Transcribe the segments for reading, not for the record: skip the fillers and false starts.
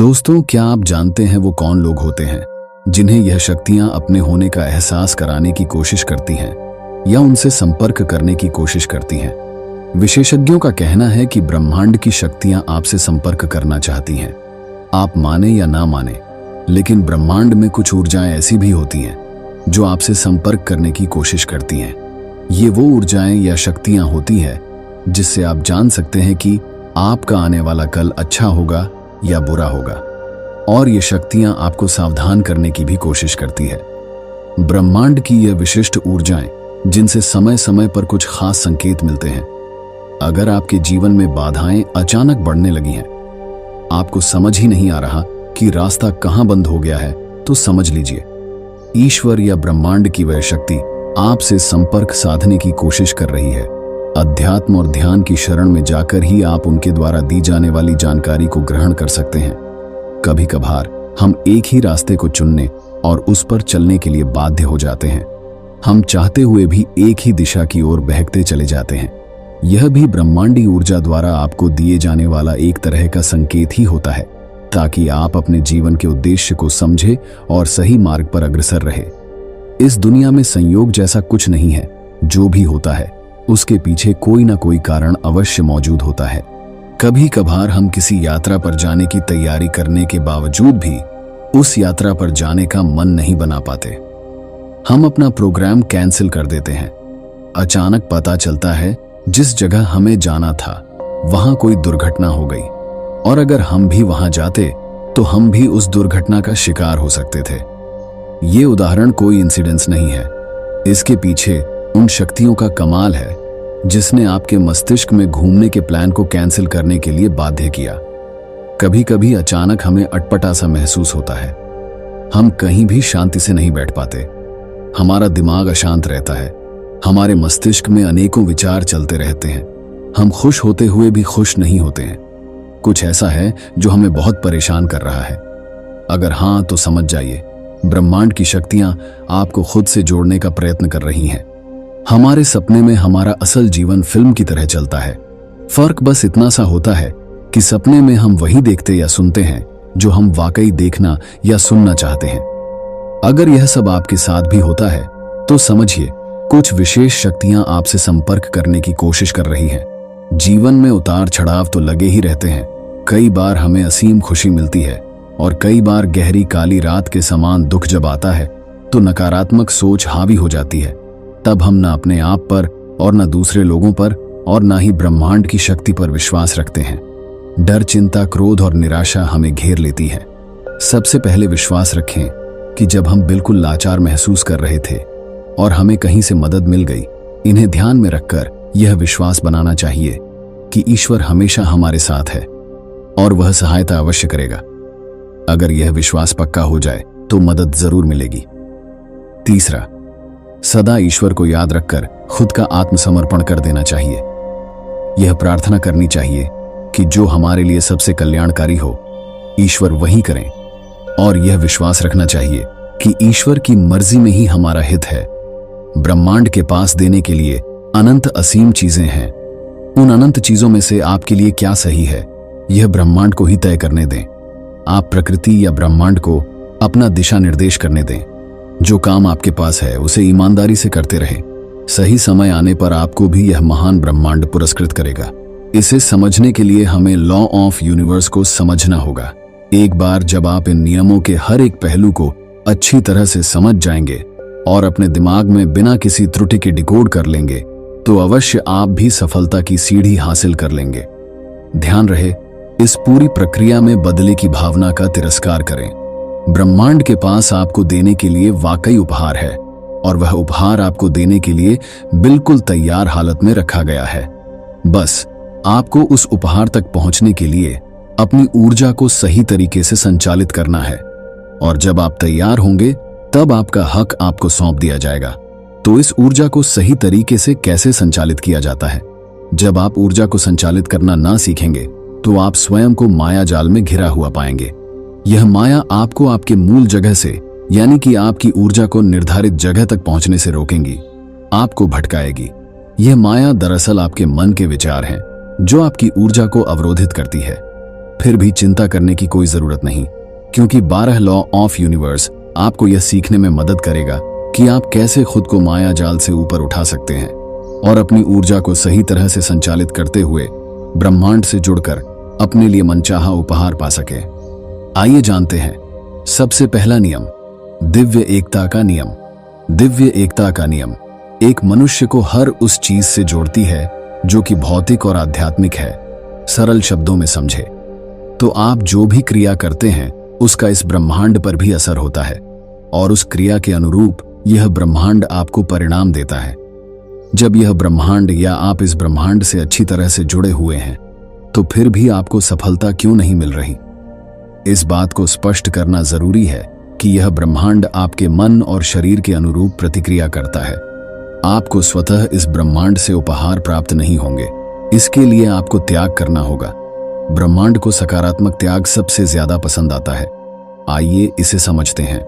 दोस्तों, क्या आप जानते हैं वो कौन लोग होते हैं जिन्हें यह शक्तियां अपने होने का एहसास कराने की कोशिश करती हैं या उनसे संपर्क करने की कोशिश करती हैं? विशेषज्ञों का कहना है कि ब्रह्मांड की शक्तियां आपसे संपर्क करना चाहती हैं। आप माने या ना माने, लेकिन ब्रह्मांड में कुछ ऊर्जाएं ऐसी भी होती हैं जो आपसे संपर्क करने की कोशिश करती हैं। ये वो ऊर्जाएं या शक्तियां होती हैं जिससे आप जान सकते हैं कि आपका आने वाला कल अच्छा होगा या बुरा होगा, और ये शक्तियां आपको सावधान करने की भी कोशिश करती है। ब्रह्मांड की ये विशिष्ट ऊर्जाएं जिनसे समय समय पर कुछ खास संकेत मिलते हैं। अगर आपके जीवन में बाधाएं अचानक बढ़ने लगी हैं, आपको समझ ही नहीं आ रहा कि रास्ता कहां बंद हो गया है, तो समझ लीजिए ईश्वर या ब्रह्मांड की वह शक्ति आपसे संपर्क साधने की कोशिश कर रही है। अध्यात्म और ध्यान की शरण में जाकर ही आप उनके द्वारा दी जाने वाली जानकारी को ग्रहण कर सकते हैं। कभी कभार हम एक ही रास्ते को चुनने और उस पर चलने के लिए बाध्य हो जाते हैं। हम चाहते हुए भी एक ही दिशा की ओर बहकते चले जाते हैं। यह भी ब्रह्मांडी ऊर्जा द्वारा आपको दिए जाने वाला एक तरह का संकेत ही होता है, ताकि आप अपने जीवन के उद्देश्य को समझे और सही मार्ग पर अग्रसर रहे। इस दुनिया में संयोग जैसा कुछ नहीं है। जो भी होता है उसके पीछे कोई ना कोई कारण अवश्य मौजूद होता है। कभी कभार हम किसी यात्रा पर जाने की तैयारी करने के बावजूद भी उस यात्रा पर जाने का मन नहीं बना पाते। हम अपना प्रोग्राम कैंसिल कर देते हैं। अचानक पता चलता है जिस जगह हमें जाना था वहां कोई दुर्घटना हो गई, और अगर हम भी वहां जाते तो हम भी उस दुर्घटना का शिकार हो सकते थे। ये उदाहरण कोई इंसिडेंस नहीं है। इसके पीछे उन शक्तियों का कमाल है जिसने आपके मस्तिष्क में घूमने के प्लान को कैंसिल करने के लिए बाध्य किया। कभी कभी अचानक हमें अटपटा सा महसूस होता है। हम कहीं भी शांति से नहीं बैठ पाते। हमारा दिमाग अशांत रहता है। हमारे मस्तिष्क में अनेकों विचार चलते रहते हैं। हम खुश होते हुए भी खुश नहीं होते हैं। कुछ ऐसा है जो हमें बहुत परेशान कर रहा है। अगर हाँ, तो समझ जाइए ब्रह्मांड की शक्तियां आपको खुद से जोड़ने का प्रयत्न कर रही हैं। हमारे सपने में हमारा असल जीवन फिल्म की तरह चलता है। फर्क बस इतना सा होता है कि सपने में हम वही देखते या सुनते हैं जो हम वाकई देखना या सुनना चाहते हैं। अगर यह सब आपके साथ भी होता है तो समझिए कुछ विशेष शक्तियां आपसे संपर्क करने की कोशिश कर रही हैं। जीवन में उतार चढ़ाव तो लगे ही रहते हैं। कई बार हमें असीम खुशी मिलती है और कई बार गहरी काली रात के समान दुख जब आता है तो नकारात्मक सोच हावी हो जाती है। तब हम न अपने आप पर और न दूसरे लोगों पर और न ही ब्रह्मांड की शक्ति पर विश्वास रखते हैं। डर, चिंता, क्रोध और निराशा हमें घेर लेती है। सबसे पहले विश्वास रखें कि जब हम बिल्कुल लाचार महसूस कर रहे थे और हमें कहीं से मदद मिल गई, इन्हें ध्यान में रखकर यह विश्वास बनाना चाहिए कि ईश्वर हमेशा हमारे साथ है और वह सहायता अवश्य करेगा। अगर यह विश्वास पक्का हो जाए तो मदद जरूर मिलेगी। तीसरा, सदा ईश्वर को याद रखकर खुद का आत्मसमर्पण कर देना चाहिए। यह प्रार्थना करनी चाहिए कि जो हमारे लिए सबसे कल्याणकारी हो, ईश्वर वही करें, और यह विश्वास रखना चाहिए कि ईश्वर की मर्जी में ही हमारा हित है। ब्रह्मांड के पास देने के लिए अनंत असीम चीजें हैं। उन अनंत चीजों में से आपके लिए क्या सही है, यह ब्रह्मांड को ही तय करने दें। आप प्रकृति या ब्रह्मांड को अपना दिशा निर्देश करने दें। जो काम आपके पास है उसे ईमानदारी से करते रहे। सही समय आने पर आपको भी यह महान ब्रह्मांड पुरस्कृत करेगा। इसे समझने के लिए हमें लॉ ऑफ यूनिवर्स को समझना होगा। एक बार जब आप इन नियमों के हर एक पहलू को अच्छी तरह से समझ जाएंगे और अपने दिमाग में बिना किसी त्रुटि के डिकोड कर लेंगे, तो अवश्य आप भी सफलता की सीढ़ी हासिल कर लेंगे। ध्यान रहे, इस पूरी प्रक्रिया में बदले की भावना का तिरस्कार करें। ब्रह्मांड के पास आपको देने के लिए वाकई उपहार है, और वह उपहार आपको देने के लिए बिल्कुल तैयार हालत में रखा गया है। बस आपको उस उपहार तक पहुंचने के लिए अपनी ऊर्जा को सही तरीके से संचालित करना है, और जब आप तैयार होंगे तब आपका हक आपको सौंप दिया जाएगा। तो इस ऊर्जा को सही तरीके से कैसे संचालित किया जाता है? जब आप ऊर्जा को संचालित करना ना सीखेंगे तो आप स्वयं को माया जाल में घिरा हुआ पाएंगे। यह माया आपको आपके मूल जगह से, यानी कि आपकी ऊर्जा को निर्धारित जगह तक पहुंचने से रोकेंगी, आपको भटकाएगी। यह माया दरअसल आपके मन के विचार हैं जो आपकी ऊर्जा को अवरोधित करती है। फिर भी चिंता करने की कोई जरूरत नहीं, क्योंकि 12 लॉ ऑफ यूनिवर्स आपको यह सीखने में मदद करेगा कि आप कैसे खुद को माया जाल से ऊपर उठा सकते हैं और अपनी ऊर्जा को सही तरह से संचालित करते हुए ब्रह्मांड से जुड़कर अपने लिए मनचाहा उपहार पा सके। आइए जानते हैं सबसे पहला नियम, दिव्य एकता का नियम। दिव्य एकता का नियम एक मनुष्य को हर उस चीज से जोड़ती है जो कि भौतिक और आध्यात्मिक है। सरल शब्दों में समझे तो आप जो भी क्रिया करते हैं उसका इस ब्रह्मांड पर भी असर होता है और उस क्रिया के अनुरूप यह ब्रह्मांड आपको परिणाम देता है। जब यह ब्रह्मांड या आप इस ब्रह्मांड से अच्छी तरह से जुड़े हुए हैं तो फिर भी आपको सफलता क्यों नहीं मिल रही? इस बात को स्पष्ट करना जरूरी है कि यह ब्रह्मांड आपके मन और शरीर के अनुरूप प्रतिक्रिया करता है। आपको स्वतः इस ब्रह्मांड से उपहार प्राप्त नहीं होंगे, इसके लिए आपको त्याग करना होगा। ब्रह्मांड को सकारात्मक त्याग सबसे ज्यादा पसंद आता है। आइए इसे समझते हैं।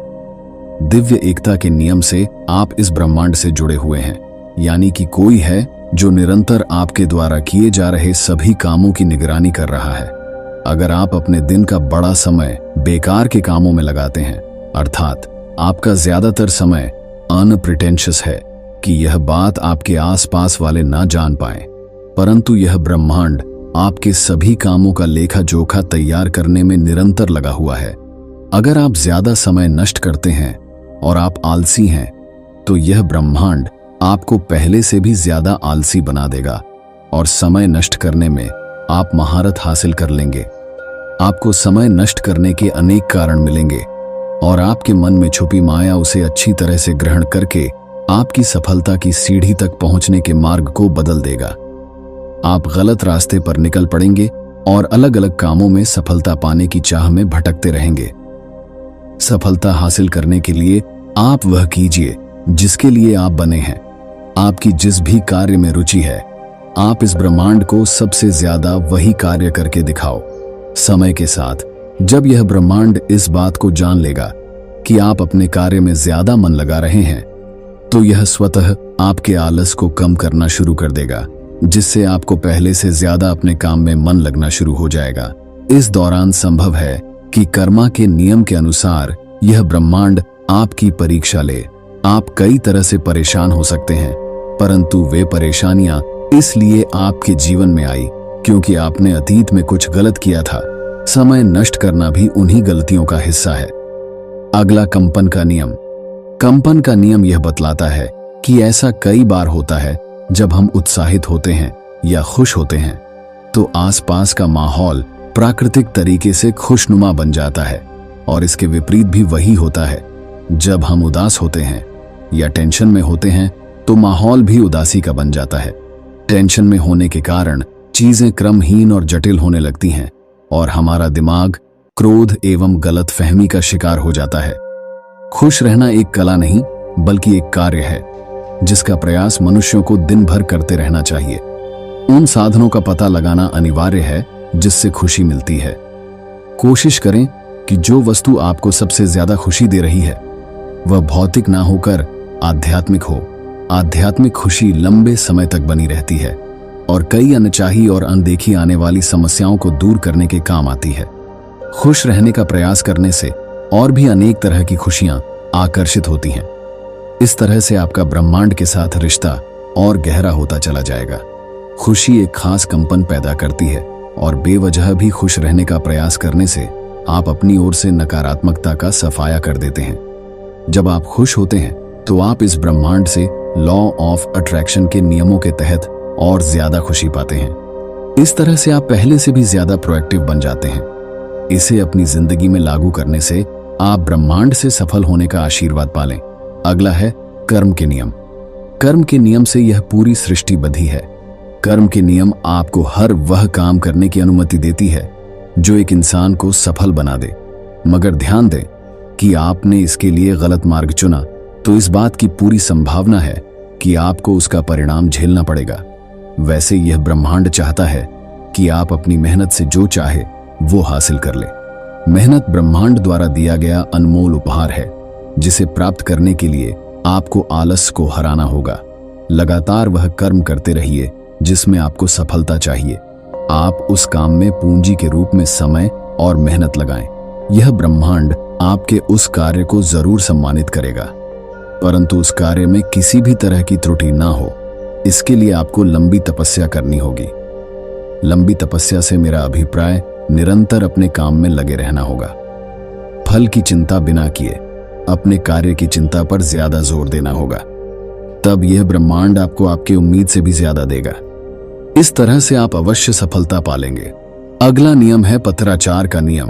दिव्य एकता के नियम से आप इस ब्रह्मांड से जुड़े हुए हैं, यानी कि कोई है जो निरंतर आपके द्वारा किए जा रहे सभी कामों की निगरानी कर रहा है। अगर आप अपने दिन का बड़ा समय बेकार के कामों में लगाते हैं, अर्थात आपका ज्यादातर समय अनप्रिटेंशियस है कि यह बात आपके आसपास वाले ना जान पाए, परंतु यह ब्रह्मांड आपके सभी कामों का लेखा जोखा तैयार करने में निरंतर लगा हुआ है। अगर आप ज्यादा समय नष्ट करते हैं और आप आलसी हैं, तो यह ब्रह्मांड आपको पहले से भी ज्यादा आलसी बना देगा और समय नष्ट करने में आप महारत हासिल कर लेंगे। आपको समय नष्ट करने के अनेक कारण मिलेंगे और आपके मन में छुपी माया उसे अच्छी तरह से ग्रहण करके आपकी सफलता की सीढ़ी तक पहुंचने के मार्ग को बदल देगा। आप गलत रास्ते पर निकल पड़ेंगे और अलग अलग कामों में सफलता पाने की चाह में भटकते रहेंगे। सफलता हासिल करने के लिए आप वह कीजिए जिसके लिए आप बने हैं। आपकी जिस भी कार्य में रुचि है, आप इस ब्रह्मांड को सबसे ज्यादा वही कार्य करके दिखाओ। समय के साथ जब यह ब्रह्मांड इस बात को जान लेगा कि आप अपने कार्य में ज्यादा मन लगा रहे हैं, तो यह स्वतः आपके आलस को कम करना शुरू कर देगा, जिससे आपको पहले से ज्यादा अपने काम में मन लगना शुरू हो जाएगा। इस दौरान संभव है कि कर्मा के नियम के अनुसार यह ब्रह्मांड आपकी परीक्षा ले। आप कई तरह से परेशान हो सकते हैं, परंतु वे परेशानियां इसलिए आपके जीवन में आई क्योंकि आपने अतीत में कुछ गलत किया था। समय नष्ट करना भी उन्हीं गलतियों का हिस्सा है। अगला कंपन का नियम। कंपन का नियम यह बतलाता है कि ऐसा कई बार होता है जब हम उत्साहित होते हैं या खुश होते हैं तो आसपास का माहौल प्राकृतिक तरीके से खुशनुमा बन जाता है, और इसके विपरीत भी वही होता है। जब हम उदास होते हैं या टेंशन में होते हैं तो माहौल भी उदासी का बन जाता है। टेंशन में होने के कारण चीजें क्रमहीन और जटिल होने लगती हैं और हमारा दिमाग क्रोध एवं गलत फहमी का शिकार हो जाता है। खुश रहना एक कला नहीं बल्कि एक कार्य है जिसका प्रयास मनुष्यों को दिन भर करते रहना चाहिए। उन साधनों का पता लगाना अनिवार्य है जिससे खुशी मिलती है। कोशिश करें कि जो वस्तु आपको सबसे ज्यादा खुशी दे रही है वह भौतिक ना होकर आध्यात्मिक हो। आध्यात्मिक खुशी लंबे समय तक बनी रहती है और कई अनचाही और अनदेखी आने वाली समस्याओं को दूर करने के काम आती है। खुश रहने का प्रयास करने से और भी अनेक तरह की खुशियां आकर्षित होती हैं। इस तरह से आपका ब्रह्मांड के साथ रिश्ता और गहरा होता चला जाएगा। खुशी एक खास कंपन पैदा करती है और बेवजह भी खुश रहने का प्रयास करने से आप अपनी ओर से नकारात्मकता का सफाया कर देते हैं। जब आप खुश होते हैं तो आप इस ब्रह्मांड से लॉ ऑफ अट्रैक्शन के नियमों के तहत और ज्यादा खुशी पाते हैं। इस तरह से आप पहले से भी ज्यादा प्रोएक्टिव बन जाते हैं। इसे अपनी जिंदगी में लागू करने से आप ब्रह्मांड से सफल होने का आशीर्वाद पालें। अगला है कर्म के नियम। कर्म के नियम से यह पूरी सृष्टि बंधी है। कर्म के नियम आपको हर वह काम करने की अनुमति देती है जो एक इंसान को सफल बना दे, मगर ध्यान दें कि आपने इसके लिए गलत मार्ग चुना तो इस बात की पूरी संभावना है कि आपको उसका परिणाम झेलना पड़ेगा। वैसे यह ब्रह्मांड चाहता है कि आप अपनी मेहनत से जो चाहे वो हासिल कर ले। मेहनत ब्रह्मांड द्वारा दिया गया अनमोल उपहार है जिसे प्राप्त करने के लिए आपको आलस को हराना होगा। लगातार वह कर्म करते रहिए जिसमें आपको सफलता चाहिए। आप उस काम में पूंजी के रूप में समय और मेहनत लगाएं। यह ब्रह्मांड आपके उस कार्य को जरूर सम्मानित करेगा, परंतु उस कार्य में किसी भी तरह की त्रुटि ना हो, इसके लिए आपको लंबी तपस्या करनी होगी। लंबी तपस्या से मेरा अभिप्राय निरंतर अपने काम में लगे रहना होगा। फल की चिंता बिना किए अपने कार्य की चिंता पर ज्यादा जोर देना होगा, तब यह ब्रह्मांड आपको आपकी उम्मीद से भी ज्यादा देगा। इस तरह से आप अवश्य सफलता पालेंगे। अगला नियम है पत्राचार का नियम।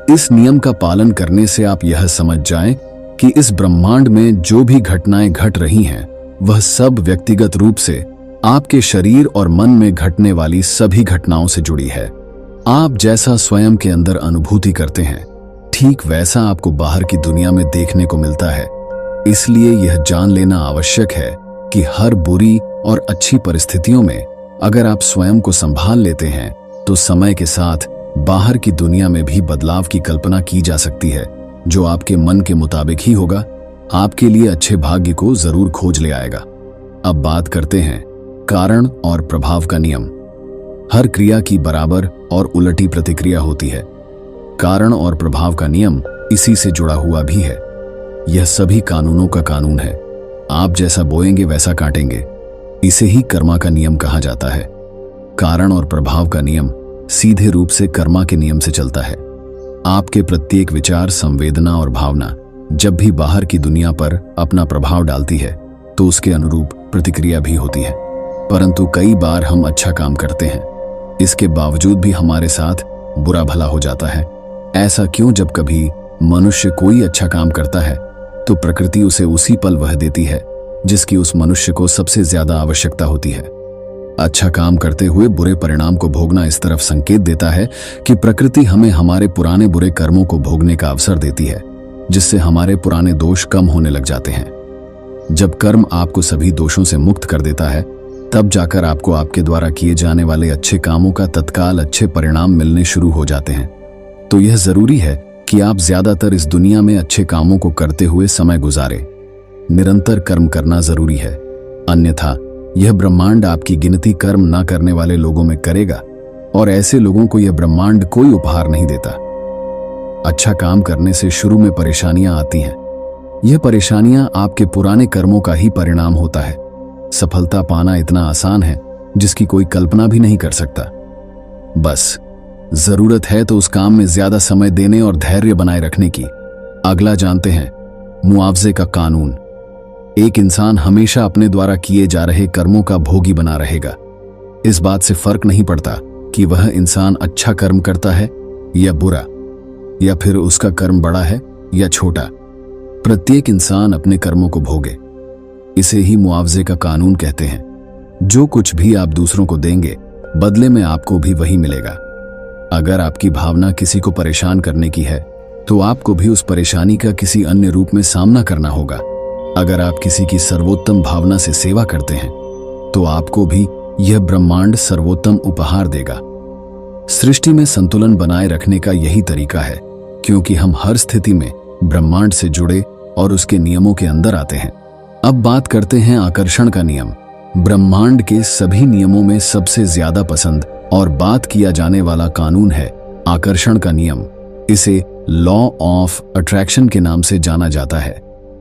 इस नियम का पालन करने से आप यह समझ जाएं कि इस ब्रह्मांड में जो भी घटनाएं घट रही हैं, वह सब व्यक्तिगत रूप से आपके शरीर और मन में घटने वाली सभी घटनाओं से जुड़ी है। आप जैसा स्वयं के अंदर अनुभूति करते हैं, ठीक वैसा आपको बाहर की दुनिया में देखने को मिलता है। इसलिए यह जान लेना आवश्यक है कि हर बुरी और अच्छी परिस्थितियों में अगर आप स्वयं को संभाल लेते हैं तो समय के साथ बाहर की दुनिया में भी बदलाव की कल्पना की जा सकती है, जो आपके मन के मुताबिक ही होगा, आपके लिए अच्छे भाग्य को जरूर खोज ले आएगा। अब बात करते हैं कारण और प्रभाव का नियम। हर क्रिया की बराबर और उलटी प्रतिक्रिया होती है। कारण और प्रभाव का नियम इसी से जुड़ा हुआ भी है। यह सभी कानूनों का कानून है। आप जैसा बोएंगे वैसा काटेंगे। इसे ही कर्मा का नियम कहा जाता है। कारण और प्रभाव का नियम सीधे रूप से कर्मा के नियम से चलता है। आपके प्रत्येक विचार, संवेदना और भावना जब भी बाहर की दुनिया पर अपना प्रभाव डालती है तो उसके अनुरूप प्रतिक्रिया भी होती है। परंतु कई बार हम अच्छा काम करते हैं, इसके बावजूद भी हमारे साथ बुरा भला हो जाता है। ऐसा क्यों? जब कभी मनुष्य कोई अच्छा काम करता है तो प्रकृति उसे उसी पल वह देती है जिसकी उस मनुष्य को सबसे ज्यादा आवश्यकता होती है। अच्छा काम करते हुए बुरे परिणाम को भोगना इस तरफ संकेत देता है कि प्रकृति हमें हमारे पुराने बुरे कर्मों को भोगने का अवसर देती है, जिससे हमारे पुराने दोष कम होने लग जाते हैं। जब कर्म आपको सभी दोषों से मुक्त कर देता है, तब जाकर आपको आपके द्वारा किए जाने वाले अच्छे कामों का तत्काल अच्छे परिणाम मिलने शुरू हो जाते हैं। तो यह जरूरी है कि आप ज्यादातर इस दुनिया में अच्छे कामों को करते हुए समय गुजारें। निरंतर कर्म करना जरूरी है, अन्यथा यह ब्रह्मांड आपकी गिनती कर्म ना करने वाले लोगों में करेगा और ऐसे लोगों को यह ब्रह्मांड कोई उपहार नहीं देता। अच्छा काम करने से शुरू में परेशानियां आती हैं। यह परेशानियां आपके पुराने कर्मों का ही परिणाम होता है। सफलता पाना इतना आसान है जिसकी कोई कल्पना भी नहीं कर सकता। बस जरूरत है तो उस काम में ज्यादा समय देने और धैर्य बनाए रखने की। अगला जानते हैं मुआवजे का कानून। एक इंसान हमेशा अपने द्वारा किए जा रहे कर्मों का भोगी बना रहेगा। इस बात से फर्क नहीं पड़ता कि वह इंसान अच्छा कर्म करता है या बुरा, या फिर उसका कर्म बड़ा है या छोटा। प्रत्येक इंसान अपने कर्मों को भोगे। इसे ही मुआवजे का कानून कहते हैं। जो कुछ भी आप दूसरों को देंगे, बदले में आपको भी वही मिलेगा। अगर आपकी भावना किसी को परेशान करने की है, तो आपको भी उस परेशानी का किसी अन्य रूप में सामना करना होगा। अगर आप किसी की सर्वोत्तम भावना से सेवा करते हैं, तो आपको भी यह ब्रह्मांड सर्वोत्तम उपहार देगा। सृष्टि में संतुलन बनाए रखने का यही तरीका है, क्योंकि हम हर स्थिति में ब्रह्मांड से जुड़े और उसके नियमों के अंदर आते हैं। अब बात करते हैं आकर्षण का नियम। ब्रह्मांड के सभी नियमों में सबसे ज्यादा पसंद और बात किया जाने वाला कानून है आकर्षण का नियम। इसे लॉ ऑफ अट्रैक्शन के नाम से जाना जाता है।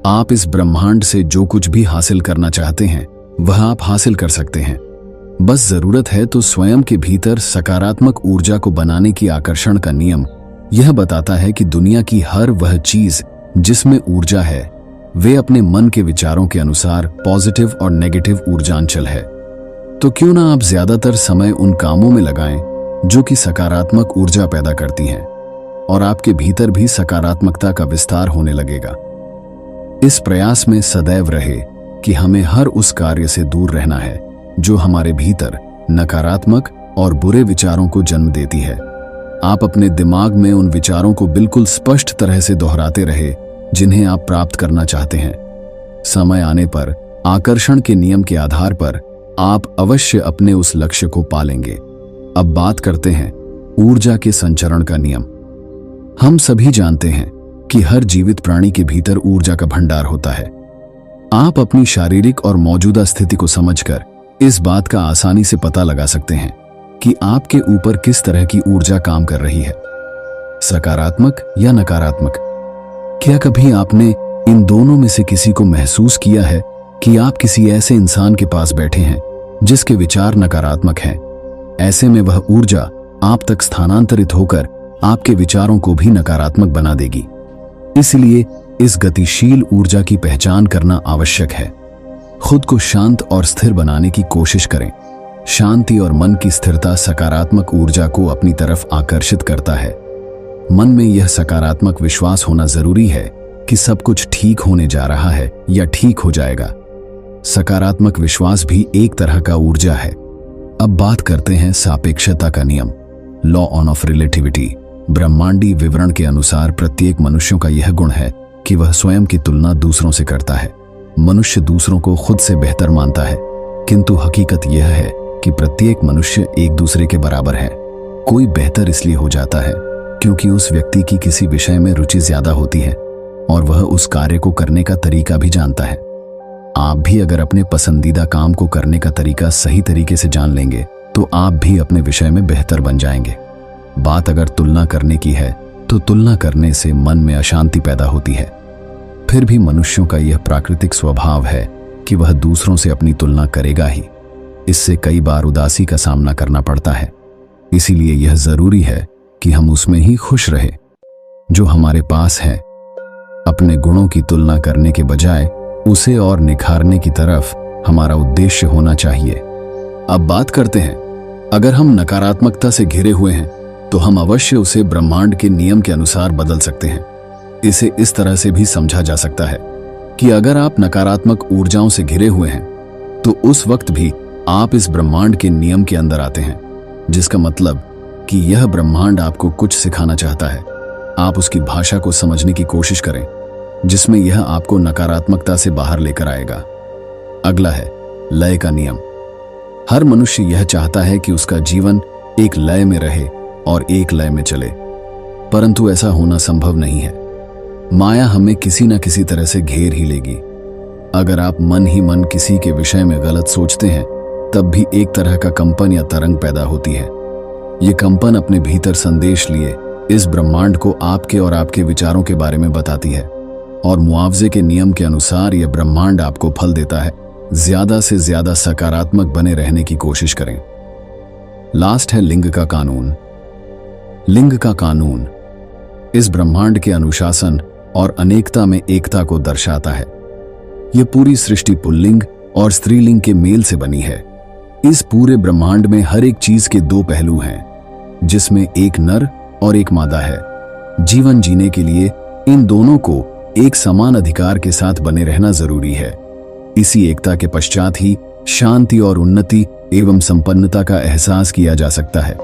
आप इस ब्रह्मांड से जो कुछ भी हासिल करना चाहते हैं, वह आप हासिल कर सकते हैं। बस जरूरत है तो स्वयं के भीतर सकारात्मक ऊर्जा को बनाने की। आकर्षण का नियम यह बताता है कि दुनिया की हर वह चीज जिसमें ऊर्जा है, वे अपने मन के विचारों के अनुसार पॉजिटिव और नेगेटिव ऊर्जांचल है। तो क्यों ना आप ज्यादातर समय उन कामों में लगाएं जो कि सकारात्मक ऊर्जा पैदा करती हैं, और आपके भीतर भी सकारात्मकता का विस्तार होने लगेगा। इस प्रयास में सदैव रहे कि हमें हर उस कार्य से दूर रहना है जो हमारे भीतर नकारात्मक और बुरे विचारों को जन्म देती है। आप अपने दिमाग में उन विचारों को बिल्कुल स्पष्ट तरह से दोहराते रहे जिन्हें आप प्राप्त करना चाहते हैं। समय आने पर आकर्षण के नियम के आधार पर आप अवश्य अपने उस लक्ष्य को पालेंगे। अब बात करते हैं ऊर्जा के संचरण का नियम। हम सभी जानते हैं कि हर जीवित प्राणी के भीतर ऊर्जा का भंडार होता है। आप अपनी शारीरिक और मौजूदा स्थिति को समझकर इस बात का आसानी से पता लगा सकते हैं कि आपके ऊपर किस तरह की ऊर्जा काम कर रही है, सकारात्मक या नकारात्मक। क्या कभी आपने इन दोनों में से किसी को महसूस किया है कि आप किसी ऐसे इंसान के पास बैठे हैं जिसके विचार नकारात्मक हैं? ऐसे में वह ऊर्जा आप तक स्थानांतरित होकर आपके विचारों को भी नकारात्मक बना देगी। इसलिए इस गतिशील ऊर्जा की पहचान करना आवश्यक है। खुद को शांत और स्थिर बनाने की कोशिश करें। शांति और मन की स्थिरता सकारात्मक ऊर्जा को अपनी तरफ आकर्षित करता है। मन में यह सकारात्मक विश्वास होना जरूरी है कि सब कुछ ठीक होने जा रहा है या ठीक हो जाएगा। सकारात्मक विश्वास भी एक तरह का ऊर्जा है। अब बात करते हैं सापेक्षता का नियम, लॉ ऑफ रिलेटिविटी। ब्रह्मांडी विवरण के अनुसार प्रत्येक मनुष्यों का यह गुण है कि वह स्वयं की तुलना दूसरों से करता है। मनुष्य दूसरों को खुद से बेहतर मानता है, किंतु हकीकत यह है कि प्रत्येक मनुष्य एक दूसरे के बराबर है। कोई बेहतर इसलिए हो जाता है क्योंकि उस व्यक्ति की किसी विषय में रुचि ज्यादा होती है और वह उस कार्य को करने का तरीका भी जानता है। आप भी अगर अपने पसंदीदा काम को करने का तरीका सही तरीके से जान लेंगे तो आप भी अपने विषय में बेहतर बन जाएंगे। बात अगर तुलना करने की है तो तुलना करने से मन में अशांति पैदा होती है। फिर भी मनुष्यों का यह प्राकृतिक स्वभाव है कि वह दूसरों से अपनी तुलना करेगा ही। इससे कई बार उदासी का सामना करना पड़ता है। इसीलिए यह जरूरी है कि हम उसमें ही खुश रहे जो हमारे पास है। अपने गुणों की तुलना करने के बजाय उसे और निखारने की तरफ हमारा उद्देश्य होना चाहिए। अब बात करते हैं, अगर हम नकारात्मकता से घिरे हुए हैं तो हम अवश्य उसे ब्रह्मांड के नियम के अनुसार बदल सकते हैं। इसे इस तरह से भी समझा जा सकता है कि अगर आप नकारात्मक ऊर्जाओं से घिरे हुए हैं तो उस वक्त भी आप इस ब्रह्मांड के नियम के अंदर आते हैं, जिसका मतलब कि यह ब्रह्मांड आपको कुछ सिखाना चाहता है। आप उसकी भाषा को समझने की कोशिश करें जिसमें यह आपको नकारात्मकता से बाहर लेकर आएगा। अगला है लय का नियम। हर मनुष्य यह चाहता है कि उसका जीवन एक लय में रहे और एक लय में चले, परंतु ऐसा होना संभव नहीं है। माया हमें किसी न किसी तरह से घेर ही लेगी। अगर आप मन ही मन किसी के विषय में गलत सोचते हैं तब भी एक तरह का कंपन या तरंग पैदा होती है। ये कंपन अपने भीतर संदेश लिए इस ब्रह्मांड को आपके और आपके विचारों के बारे में बताती है और मुआवजे के नियम के अनुसार यह ब्रह्मांड आपको फल देता है। ज्यादा से ज्यादा सकारात्मक बने रहने की कोशिश करें। लास्ट है लिंग का कानून। लिंग का कानून इस ब्रह्मांड के अनुशासन और अनेकता में एकता को दर्शाता है। यह पूरी सृष्टि पुल्लिंग और स्त्रीलिंग के मेल से बनी है। इस पूरे ब्रह्मांड में हर एक चीज के दो पहलू हैं, जिसमें एक नर और एक मादा है। जीवन जीने के लिए इन दोनों को एक समान अधिकार के साथ बने रहना जरूरी है। इसी एकता के पश्चात ही शांति और उन्नति एवं संपन्नता का एहसास किया जा सकता है।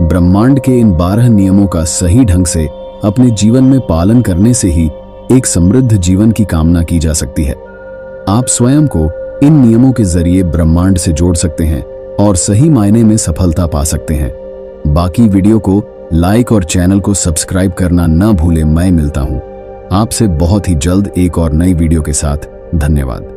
ब्रह्मांड के इन 12 नियमों का सही ढंग से अपने जीवन में पालन करने से ही एक समृद्ध जीवन की कामना की जा सकती है। आप स्वयं को इन नियमों के जरिए ब्रह्मांड से जोड़ सकते हैं और सही मायने में सफलता पा सकते हैं। बाकी वीडियो को लाइक और चैनल को सब्सक्राइब करना ना भूलें। मैं मिलता हूं आपसे बहुत ही जल्द एक और नई वीडियो के साथ। धन्यवाद।